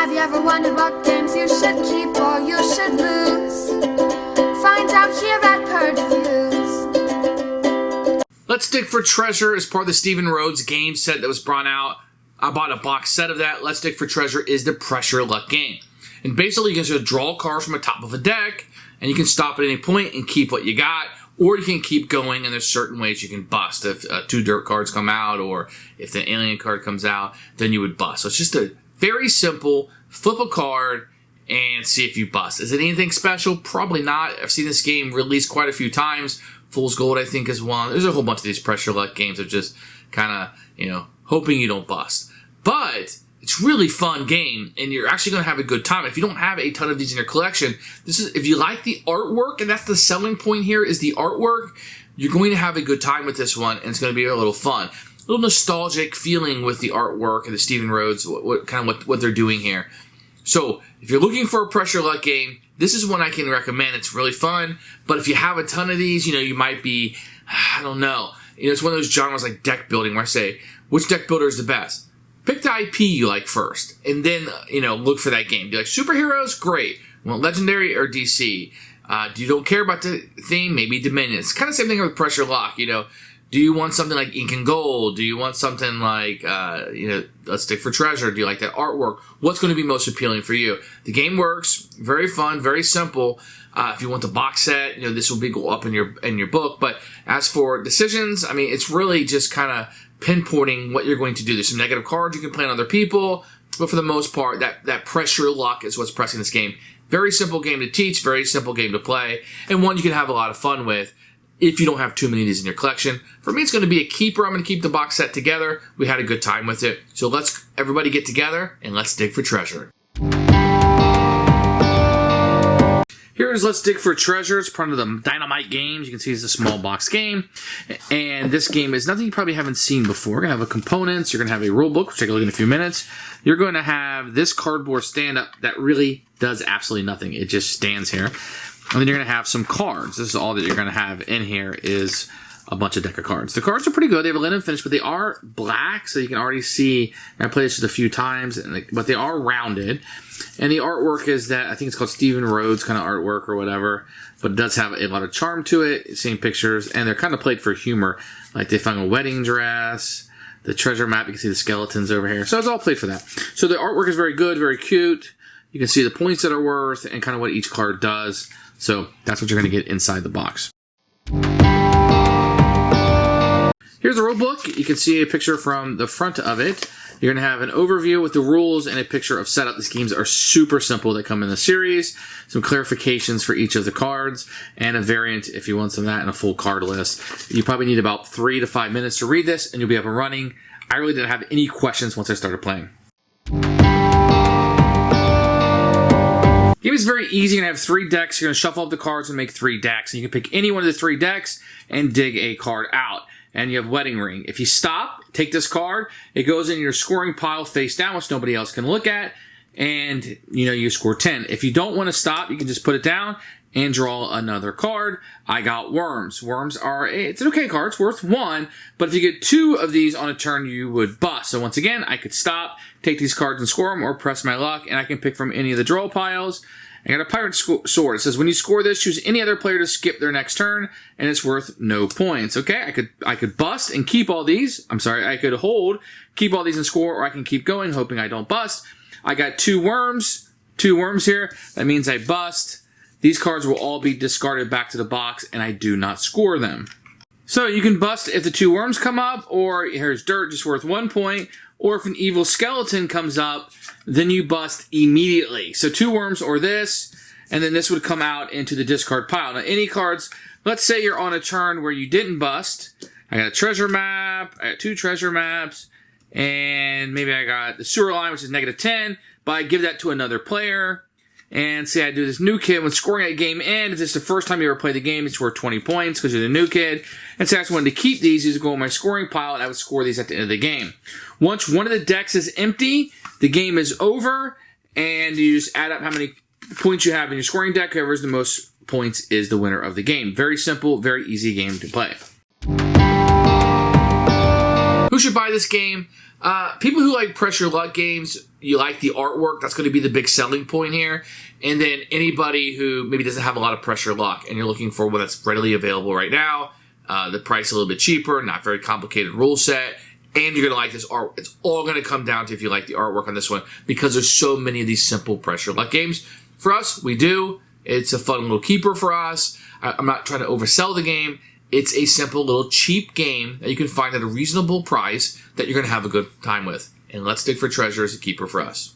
Have you ever wondered what games you should keep or you should lose? Find out here at Purge Reviews. Let's Dig for Treasure is part of the Steve Rhodes game set that was brought out. I bought a box set of that. Let's Dig for Treasure is the pressure luck game. And basically, you can just draw cards from the top of a deck, and you can stop at any point and keep what you got, or you can keep going, and there's certain ways you can bust. If 2 dirt cards come out, or if the alien card comes out, then you would bust. So it's just a very simple, flip a card and see if you bust. Is it anything special? Probably not. I've seen this game released quite a few times. Fool's Gold, I think, is one. There's a whole bunch of these pressure luck games of just kind of, hoping you don't bust. But it's a really fun game, and you're actually going to have a good time. If you don't have a ton of these in your collection, if you like the artwork, and that's the selling point here, is the artwork, you're going to have a good time with this one, and it's going to be a little fun. A little nostalgic feeling with the artwork and the Steve Rhodes, what they're doing here. So, if you're looking for a pressure luck game, this is one I can recommend. It's really fun, but if you have a ton of these, you might be, I don't know. It's one of those genres like deck building where I say, which deck builder is the best? Pick the IP you like first, and then, look for that game. Do you like superheroes? Great. You want Legendary or DC? You don't care about the theme? Maybe Dominion. It's kind of the same thing with pressure luck, Do you want something like Ink and Gold? Do you want something like, Let's Dig for Treasure? Do you like that artwork? What's going to be most appealing for you? The game works. Very fun. Very simple. If you want the box set, this will go up in your book. But as for decisions, it's really just kind of pinpointing what you're going to do. There's some negative cards you can play on other people. But for the most part, that pressure luck is what's pressing this game. Very simple game to teach. Very simple game to play. And one you can have a lot of fun with if you don't have too many of these in your collection. For me, it's going to be a keeper. I'm going to keep the box set together. We had a good time with it. So let's everybody get together and let's dig for treasure. Here's Let's Dig for Treasure. It's part of the Dynamite games. You can see it's a small box game. And this game is nothing you probably haven't seen before. You're going to have components. You're going to have a rule book. We'll take a look in a few minutes. You're going to have this cardboard stand-up that really does absolutely nothing. It just stands here. And then you're going to have some cards. This is all that you're going to have in here is a bunch of deck of cards. The cards are pretty good. They have a linen finish, but they are black, so you can already see. I played this just a few times, but they are rounded. And the artwork is that, I think it's called Steve Rhodes kind of artwork or whatever, but it does have a lot of charm to it. Seeing pictures, and they're kind of played for humor. Like they found a wedding dress, the treasure map, you can see the skeletons over here. So it's all played for that. So the artwork is very good, very cute. You can see the points that are worth and kind of what each card does. So that's what you're going to get inside the box. Here's the rule book. You can see a picture from the front of it. You're going to have an overview with the rules and a picture of setup. These games are super simple. They come in the series. Some clarifications for each of the cards and a variant if you want some of that and a full card list. You probably need about 3 to 5 minutes to read this and you'll be up and running. I really didn't have any questions once I started playing. The game is very easy. You're going to have 3 decks. You're going to shuffle up the cards and make 3 decks. And you can pick any one of the 3 decks and dig a card out. And you have Wedding Ring. If you stop, take this card, it goes in your scoring pile face down, which nobody else can look at, and you score 10. If you don't want to stop, you can just put it down and draw another card. I got Worms. Worms it's an okay card. It's worth 1, but if you get 2 of these on a turn, you would bust. So once again, I could stop, take these cards and score them, or press my luck, and I can pick from any of the draw piles. I got a Pirate Sword. It says, when you score this, choose any other player to skip their next turn, and it's worth no points. Okay, I could bust and keep all these. I could hold, keep all these and score, or I can keep going, hoping I don't bust. I got 2 worms. 2 worms here. That means I bust. These cards will all be discarded back to the box, and I do not score them. So you can bust if the 2 worms come up, or here's dirt, just worth 1 point, or if an evil skeleton comes up, then you bust immediately. So 2 worms or this, and then this would come out into the discard pile. Now any cards, let's say you're on a turn where you didn't bust. I got a treasure map, I got 2 treasure maps, and maybe I got the sewer line, which is -10, but I give that to another player. And say I do this new kid, when scoring at game end, if this is the first time you ever play the game, it's worth 20 points because you're the new kid. And say I just wanted to keep these would go in my scoring pile, and I would score these at the end of the game. Once one of the decks is empty, the game is over, and you just add up how many points you have in your scoring deck. Whoever has the most points is the winner of the game. Very simple, very easy game to play. Who should buy this game? People who like pressure luck games, you like the artwork. That's going to be the big selling point here. And then anybody who maybe doesn't have a lot of pressure luck and you're looking for one that's readily available right now, the price a little bit cheaper, not very complicated rule set, and you're going to like this art. It's all going to come down to if you like the artwork on this one, because there's so many of these simple pressure luck games. For us, we do. It's a fun little keeper for us. I'm not trying to oversell the game. It's a simple little cheap game that you can find at a reasonable price that you're going to have a good time with. And Let's Dig for Treasure is a keeper for us.